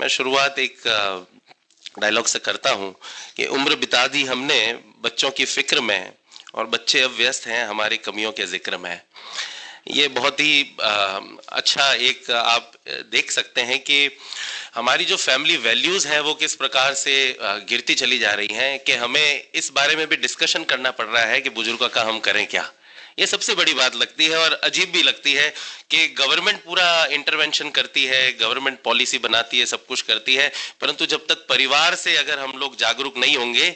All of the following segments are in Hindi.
मैं शुरुआत एक डायलॉग से करता हूँ कि उम्र बिता दी हमने बच्चों की फिक्र में और बच्चे अब व्यस्त हैं हमारी कमियों के जिक्र में। ये बहुत ही अच्छा एक आप देख सकते हैं कि हमारी जो फैमिली वैल्यूज हैं वो किस प्रकार से गिरती चली जा रही हैं कि हमें इस बारे में भी डिस्कशन करना पड़ रहा है कि बुजुर्गों का हम करें क्या। ये सबसे बड़ी बात लगती है और अजीब भी लगती है कि गवर्नमेंट पूरा इंटरवेंशन करती है, गवर्नमेंट पॉलिसी बनाती है, सब कुछ करती है, परंतु जब तक परिवार से अगर हम लोग जागरूक नहीं होंगे,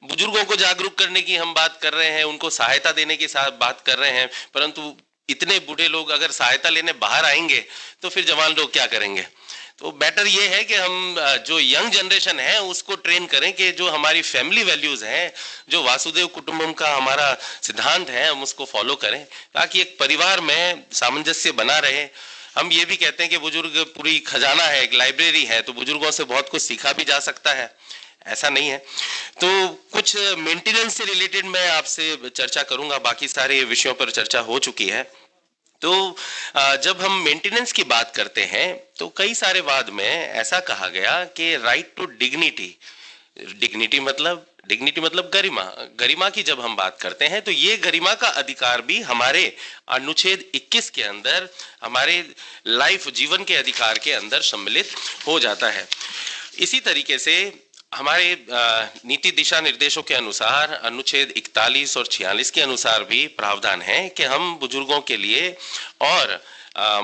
बुजुर्गों को जागरूक करने की हम बात कर रहे हैं, उनको सहायता देने की बात कर रहे हैं, परंतु इतने बूढ़े लोग अगर सहायता लेने बाहर आएंगे तो फिर जवान लोग क्या करेंगे। तो बेटर ये है कि हम जो यंग जनरेशन है उसको ट्रेन करें कि जो हमारी फैमिली वैल्यूज हैं, जो वासुदेव कुटुंबम का हमारा सिद्धांत है, हम उसको फॉलो करें ताकि एक परिवार में सामंजस्य बना रहे। हम ये भी कहते हैं कि बुजुर्ग पूरी खजाना है, एक लाइब्रेरी है, तो बुजुर्गों से बहुत कुछ सीखा भी जा सकता है, ऐसा नहीं है। तो कुछ मेंटेनेंस से रिलेटेड मैं आपसे चर्चा करूंगा, बाकी सारे विषयों पर चर्चा हो चुकी है। तो जब हम मेंटेनेंस की बात करते हैं तो कई सारे वाद में ऐसा कहा गया कि राइट टू डिग्निटी, डिग्निटी मतलब गरिमा, गरिमा की जब हम बात करते हैं तो ये गरिमा का अधिकार भी हमारे अनुच्छेद 21 के अंदर, हमारे लाइफ जीवन के अधिकार के अंदर सम्मिलित हो जाता है। इसी तरीके से हमारे नीति दिशा निर्देशों के अनुसार अनुच्छेद 41 और 46 के अनुसार भी प्रावधान है कि हम बुजुर्गों के लिए और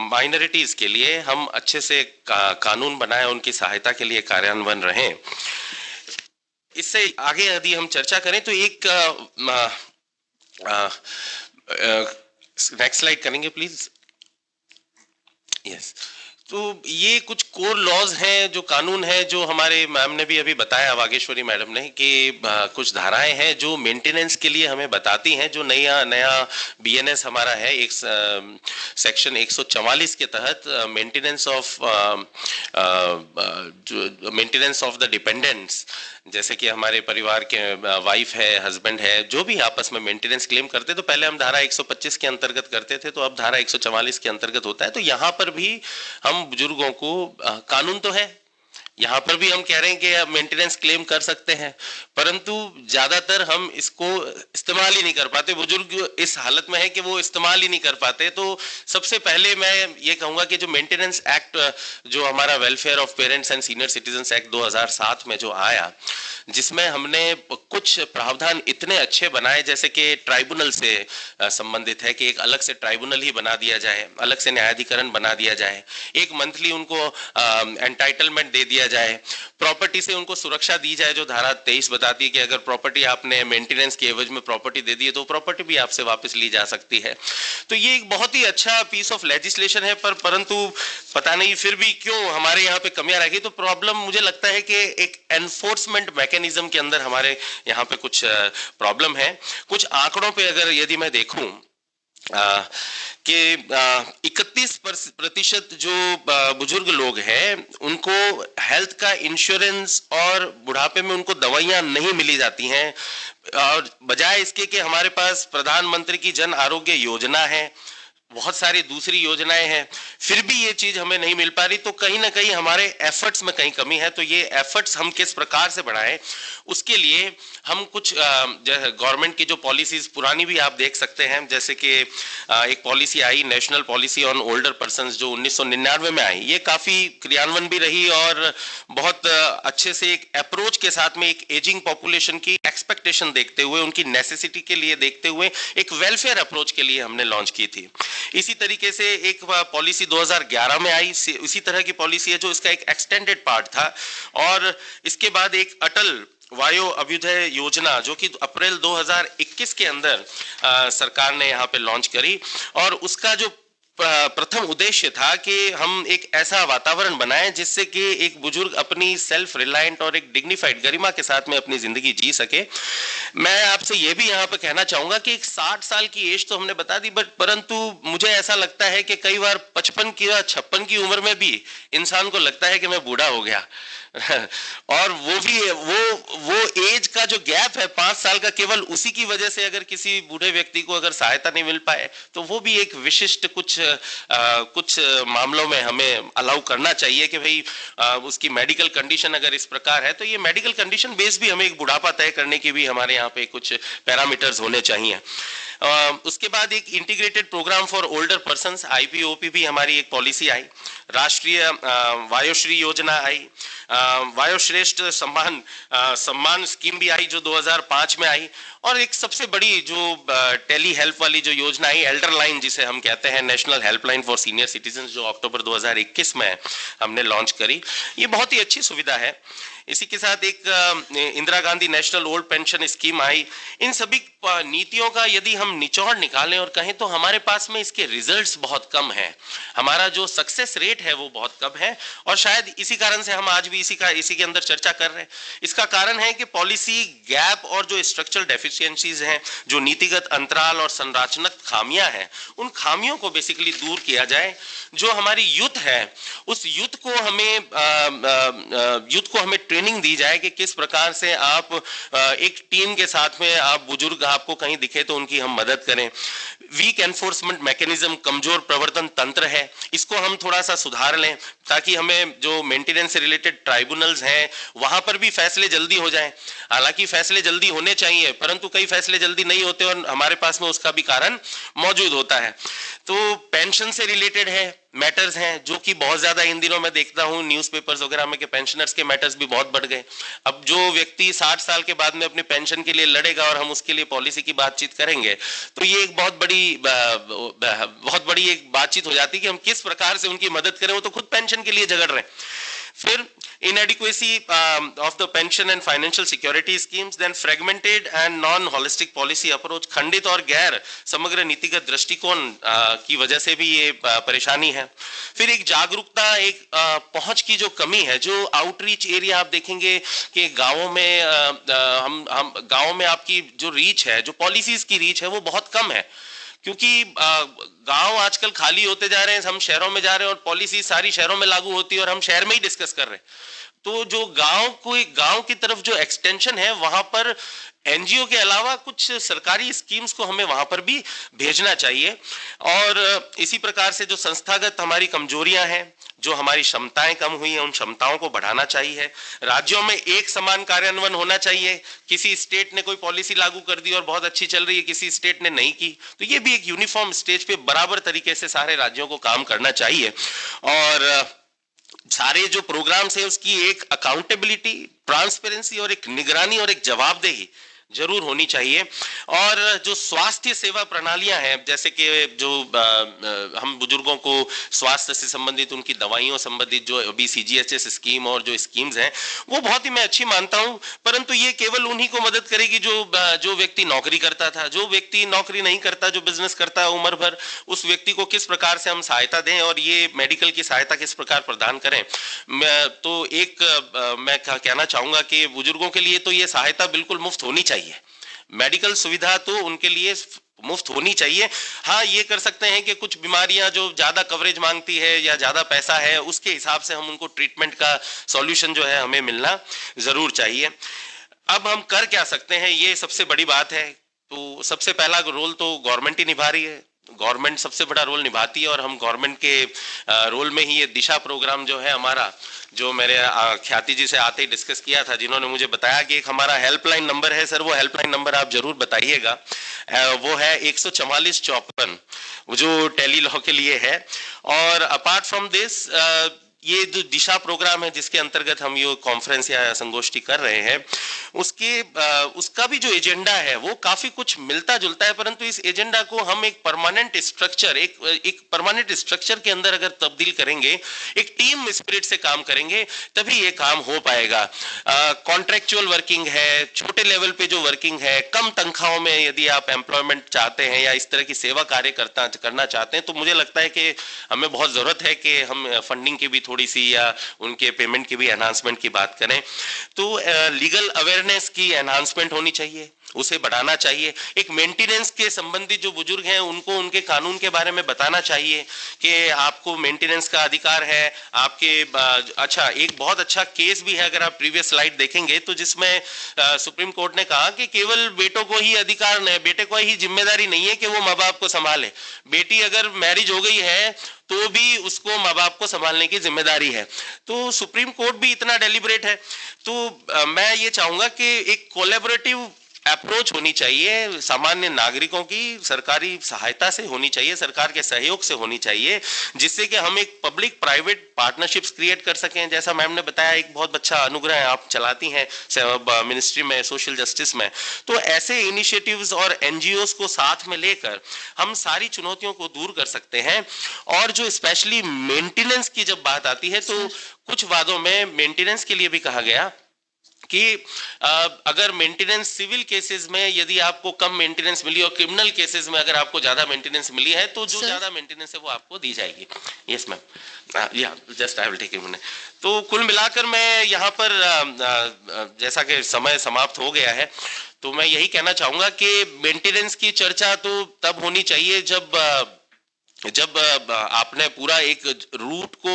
माइनॉरिटीज के लिए हम अच्छे से कानून बनाएं, उनकी सहायता के लिए कार्यान्वयन रहें। इससे आगे यदि हम चर्चा करें तो एक नेक्स्ट स्लाइड करेंगे प्लीज। यस, तो ये कुछ कोर लॉज हैं, जो कानून है, जो हमारे मैम ने भी अभी बताया, वागेश्वरी मैडम ने, कि कुछ धाराएं हैं जो मेंटेनेंस के लिए हमें बताती हैं। जो नया बीएनएस हमारा है, एक सेक्शन 144 के तहत मेंटेनेंस ऑफ द डिपेंडेंट्स, जैसे कि हमारे परिवार के वाइफ है, हस्बैंड है, जो भी आपस में मेंटेनेंस क्लेम करते, तो पहले हम धारा 125 के अंतर्गत करते थे, तो अब धारा 144 के अंतर्गत होता है। तो यहाँ पर भी हम बुजुर्गों को कानून तो है, यहाँ पर भी हम कह रहे हैं कि मेंटेनेंस क्लेम कर सकते हैं, परंतु ज्यादातर हम इसको इस्तेमाल ही नहीं कर पाते। बुजुर्ग इस हालत में है कि वो इस्तेमाल ही नहीं कर पाते। तो सबसे पहले मैं ये कहूंगा कि जो मेंटेनेंस एक्ट, जो हमारा welfare of parents and senior citizens act 2007 में जो आया, जिसमें हमने कुछ प्रावधान इतने अच्छे बनाए, जैसे कि ट्राइब्यूनल से संबंधित है कि एक अलग से ट्राइब्यूनल ही बना दिया जाए, अलग से न्यायाधिकरण बना दिया जाए, एक मंथली उनको एंटाइटलमेंट दे दिया जाए, प्रॉपर्टी से उनको सुरक्षा दी जाए, जो धारा 23 बताती है कि अगर प्रॉपर्टी आपने मेंटेनेंस के एवज में प्रॉपर्टी दे दी है तो प्रॉपर्टी भी आपसे वापस ली जा सकती है। तो ये एक बहुत ही अच्छा पीस ऑफ लेजिस्लेशन है, परंतु पता नहीं फिर भी क्यों हमारे यहाँ पे कमियां रह गई। तो प्रॉब्लम मुझे लगता है कि एक एनफोर्समेंट मैकेनिज्म के अंदर हमारे यहाँ पे कुछ प्रॉब्लम है। कुछ आंकड़ों पे अगर यदि मैं देखूं कि 31% जो बुजुर्ग लोग हैं उनको हेल्थ का इंश्योरेंस और बुढ़ापे में उनको दवाइयां नहीं मिली जाती हैं, और बजाय इसके कि हमारे पास प्रधानमंत्री की जन आरोग्य योजना है, बहुत सारी दूसरी योजनाएं हैं, फिर भी ये चीज हमें नहीं मिल पा रही। तो कहीं ना कहीं हमारे एफर्ट्स में कहीं कमी है। तो ये एफर्ट्स हम किस प्रकार से बढ़ाएं, उसके लिए हम कुछ गवर्नमेंट की जो पॉलिसीज पुरानी भी आप देख सकते हैं, जैसे कि एक policy I, national policy on older persons, जो 1999 में आई। ये काफी क्रियान्वयन भी रही और बहुत अच्छे से एक अप्रोच के साथ में एक एजिंग पॉपुलेशन की एक्सपेक्टेशन देखते हुए, उनकी नेसेसिटी के लिए देखते हुए एक वेलफेयर अप्रोच के लिए हमने लॉन्च की थी। इसी तरीके से एक पॉलिसी 2011 में आई, इसी तरह की पॉलिसी है, जो इसका एक एक्सटेंडेड पार्ट था। और इसके बाद एक अटल वायो अभ्युदय योजना, जो कि अप्रैल 2021 के अंदर सरकार ने यहाँ पे लॉन्च करी, और उसका जो प्रथम उद्देश्य था कि हम एक ऐसा वातावरण बनाएं जिससे कि एक बुजुर्ग अपनी सेल्फ रिलायंट और एक डिग्निफाइड गरिमा के साथ में अपनी जिंदगी जी सके। मैं आपसे ये भी यहाँ पे कहना चाहूंगा कि एक 60 साल की एज तो हमने बता दी, परंतु मुझे ऐसा लगता है कि कई बार 55 की या 56 की उम्र में भी इंसान को लगता है कि मैं बूढ़ा हो गया। और वो भी वो एज का जो गैप है 5 साल का, केवल उसी की वजह से अगर किसी बूढ़े व्यक्ति को अगर सहायता नहीं मिल पाए तो वो भी एक विशिष्ट कुछ कुछ मामलों में हमें अलाउ करना चाहिए कि भाई उसकी मेडिकल कंडीशन अगर इस प्रकार है तो ये मेडिकल कंडीशन बेस भी हमें एक बुढ़ापा तय करने की भी हमारे यहाँ पे कुछ पैरामीटर्स होने चाहिए। उसके बाद एक integrated programme for older persons IPOP हमारी एक पॉलिसी आई, राष्ट्रीय वायोश्री योजना आई, वायोश्रेष्ठ सम्मान स्कीम भी आई जो 2005 में आई, और एक सबसे बड़ी जो टेली हेल्प वाली जो योजना आई एल्डर लाइन जिसे हम कहते हैं, national helpline for senior citizen, जो अक्टूबर 2021 में हमने लॉन्च करी। ये बहुत ही अच्छी सुविधा है। इसी के साथ एक Indira Gandhi national old pension scheme आई। इन सभी नीतियों का यदि हम निचोड़ निकालें और कहें तो हमारे पास में इसके रिजल्ट्स बहुत कम हैं, हमारा जो सक्सेस रेट है वो बहुत कम है, और शायद इसी कारण से हम आज भी इसी के अंदर चर्चा कर रहे हैं। इसका कारण है कि पॉलिसी गैप और जो स्ट्रक्चरल डेफिशिएंसीज हैं, जो नीतिगत अंतराल और संरचनात्मक खामियां हैं, उन खामियों को बेसिकली दूर किया जाए। जो हमारी यूथ है उस यूथ को हमें ट्रेनिंग दी जाए कि किस प्रकार से आप एक टीम के साथ में, आप बुजुर्ग आपको कहीं दिखे तो उनकी हम मदद करें। वीक एनफोर्समेंट मैकेनिज्म, कमजोर प्रवर्तन तंत्र है, इसको हम थोड़ा सा सुधार लें ताकि हमें जो मेंटेनेंस से रिलेटेड ट्राइब्यूनल्स हैं वहां पर भी फैसले जल्दी हो जाएं। हालांकि फैसले जल्दी होने चाहिए परंतु कई फैसले जल्दी नहीं होते और हमारे पास में उसका भी कारण मौजूद होता है। तो पेंशन से रिलेटेड है मैटर्स हैं जो कि बहुत ज्यादा इन दिनों मैं देखता हूं न्यूज़पेपर्स वगैरह में कि पेंशनर्स के मैटर्स भी बहुत बढ़ गए। अब जो व्यक्ति 60 साल के बाद में अपनी पेंशन के लिए लड़ेगा और हम उसके लिए पॉलिसी की बातचीत करेंगे तो ये एक बहुत बड़ी एक बातचीत हो जाती है कि हम किस प्रकार से उनकी मदद करें, वो तो खुद पेंशन के लिए झगड़ रहे हैं। फिर inadequacy of the pension and financial security schemes, then fragmented and non-holistic policy approach, खंडित और गैर समग्र नीतिगत दृष्टिकोण की वजह से भी ये परेशानी है। फिर एक जागरूकता, एक पहुंच की जो कमी है, जो आउटरीच एरिया आप देखेंगे कि गांवों में हम गांवों में आपकी जो रीच है, जो पॉलिसीज की रीच है वो बहुत कम है, क्योंकि गांव आजकल खाली होते जा रहे हैं, हम शहरों में जा रहे हैं और पॉलिसी सारी शहरों में लागू होती है और हम शहर में ही डिस्कस कर रहे हैं। तो जो गांव की तरफ जो एक्सटेंशन है वहां पर एनजीओ के अलावा कुछ सरकारी स्कीम्स को हमें वहां पर भी भेजना चाहिए। और इसी प्रकार से जो संस्थागत हमारी कमजोरियां हैं, जो हमारी क्षमताएं कम हुई हैं, उन क्षमताओं को बढ़ाना चाहिए। राज्यों में एक समान कार्यान्वयन होना चाहिए। किसी स्टेट ने कोई पॉलिसी लागू कर दी और बहुत अच्छी चल रही है, किसी स्टेट ने नहीं की, तो ये भी एक यूनिफॉर्म स्टेज पे बराबर तरीके से सारे राज्यों को काम करना चाहिए। और सारे जो प्रोग्राम्स हैं उसकी एक अकाउंटेबिलिटी, ट्रांसपेरेंसी और एक निगरानी और एक जवाबदेही जरूर होनी चाहिए। और जो स्वास्थ्य सेवा प्रणालियां हैं, जैसे कि जो हम बुजुर्गों को स्वास्थ्य से संबंधित उनकी दवाइयों संबंधित जो अभी CGHS स्कीम और जो स्कीम्स हैं वो बहुत ही मैं अच्छी मानता हूं, परंतु ये केवल उन्हीं को मदद करेगी जो व्यक्ति नौकरी करता था। जो व्यक्ति नौकरी नहीं करता, जो बिजनेस करता है उम्र भर, उस व्यक्ति को किस प्रकार से हम सहायता दें और ये मेडिकल की सहायता किस प्रकार प्रदान करें। मैं कहना चाहूंगा कि बुजुर्गों के लिए तो ये सहायता बिल्कुल मुफ्त होनी चाहिए। मेडिकल सुविधा तो उनके लिए मुफ्त होनी चाहिए। हाँ, ये कर सकते हैं कि कुछ बीमारियां जो ज्यादा कवरेज मांगती है या ज्यादा पैसा है, उसके हिसाब से हम उनको ट्रीटमेंट का सॉल्यूशन जो है हमें मिलना जरूर चाहिए। अब हम कर क्या सकते हैं, ये सबसे बड़ी बात है। तो सबसे पहला रोल तो गवर्नमेंट ही निभा रही है, गवर्नमेंट सबसे बड़ा रोल निभाती है और हम गवर्नमेंट के रोल में ही ये दिशा प्रोग्राम जो है हमारा, जो मेरे ख्याति जी से आते ही डिस्कस किया था, जिन्होंने मुझे बताया कि एक हमारा हेल्पलाइन नंबर है, सर वो हेल्पलाइन नंबर आप जरूर बताइएगा। वो है 14454, जो टेली लॉ के लिए है। और अपार्ट फ्रॉम दिस ये जो दिशा प्रोग्राम है जिसके अंतर्गत हम ये कॉन्फ्रेंस या संगोष्ठी कर रहे हैं, उसका भी जो एजेंडा है वो काफी कुछ मिलता जुलता है, परंतु इस एजेंडा को हम एक परमानेंट स्ट्रक्चर के अंदर अगर तब्दील करेंगे, एक टीम स्पिरिट से काम करेंगे, तभी ये काम हो पाएगा। कॉन्ट्रेक्चुअल वर्किंग है, छोटे लेवल पे जो वर्किंग है, कम तनख्वाहों में यदि आप एम्प्लॉयमेंट चाहते हैं या इस तरह की सेवा कार्य करना चाहते हैं, तो मुझे लगता है कि हमें बहुत जरूरत है कि हम फंडिंग की भी थोड़ी सी या उनके पेमेंट की भी एनहांसमेंट की बात करें। तो लीगल अवेयरनेस की एनहांसमेंट होनी चाहिए। उसे बढ़ाना चाहिए। एक मेंटेनेंस के संबंधित जो बुजुर्ग हैं उनको उनके कानून के बारे में बताना चाहिए कि आपको मेंटेनेंस का अधिकार है आपके। अच्छा, एक बहुत अच्छा केस भी है, अगर आप प्रीवियस स्लाइड देखेंगे तो, जिसमें सुप्रीम कोर्ट ने कहा कि केवल बेटों को ही अधिकार नहीं, बेटे को ही जिम्मेदारी नहीं है कि वो माँ बाप को संभाले, बेटी अगर मैरिज हो गई है तो भी उसको माँ बाप को संभालने की जिम्मेदारी है। तो सुप्रीम कोर्ट भी इतना डेलिबरेट है। तो मैं ये चाहूंगा कि एक कोलैबोरेटिव अप्रोच होनी चाहिए, सामान्य नागरिकों की सरकारी सहायता से होनी चाहिए, सरकार के सहयोग से होनी चाहिए, जिससे कि हम एक पब्लिक प्राइवेट पार्टनरशिप्स क्रिएट कर सकें। जैसा मैम ने बताया, एक बहुत अच्छा अनुग्रह आप चलाती हैं मिनिस्ट्री में, सोशल जस्टिस में। तो ऐसे इनिशिएटिव्स और एनजीओस को साथ में लेकर हम सारी चुनौतियों को दूर कर सकते हैं। और जो स्पेशली मेंटेनेंस की जब बात आती है तो कुछ वादों में मेंटेनेंस के लिए भी कहा गया कि अगर मेंटेनेंस सिविल केसेस में यदि आपको कम मेंटेनेंस मिली और क्रिमिनल केसेस में अगर आपको ज्यादा मेंटेनेंस मिली है तो जो ज्यादा मेंटेनेंस है वो आपको दी जाएगी। यस मैम, या just I will take it. तो कुल मिलाकर मैं यहाँ पर जैसा कि समय समाप्त हो गया है तो मैं यही कहना चाहूंगा कि मेंटेनेंस की चर्चा तो तब होनी चाहिए जब आपने पूरा एक रूट को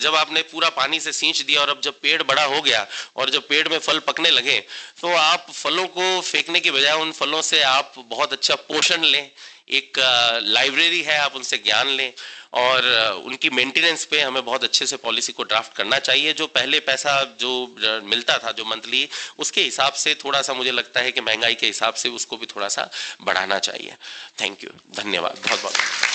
जब आपने पूरा पानी से सींच दिया और अब जब पेड़ बड़ा हो गया और जब पेड़ में फल पकने लगे तो आप फलों को फेंकने के बजाय उन फलों से आप बहुत अच्छा पोषण लें, एक लाइब्रेरी है आप उनसे ज्ञान लें, और उनकी मेंटेनेंस पे हमें बहुत अच्छे से पॉलिसी को ड्राफ्ट करना चाहिए। जो पहले पैसा जो मिलता था जो मंथली, उसके हिसाब से थोड़ा सा मुझे लगता है कि महंगाई के हिसाब से उसको भी थोड़ा सा बढ़ाना चाहिए। थैंक यू, धन्यवाद बहुत बहुत।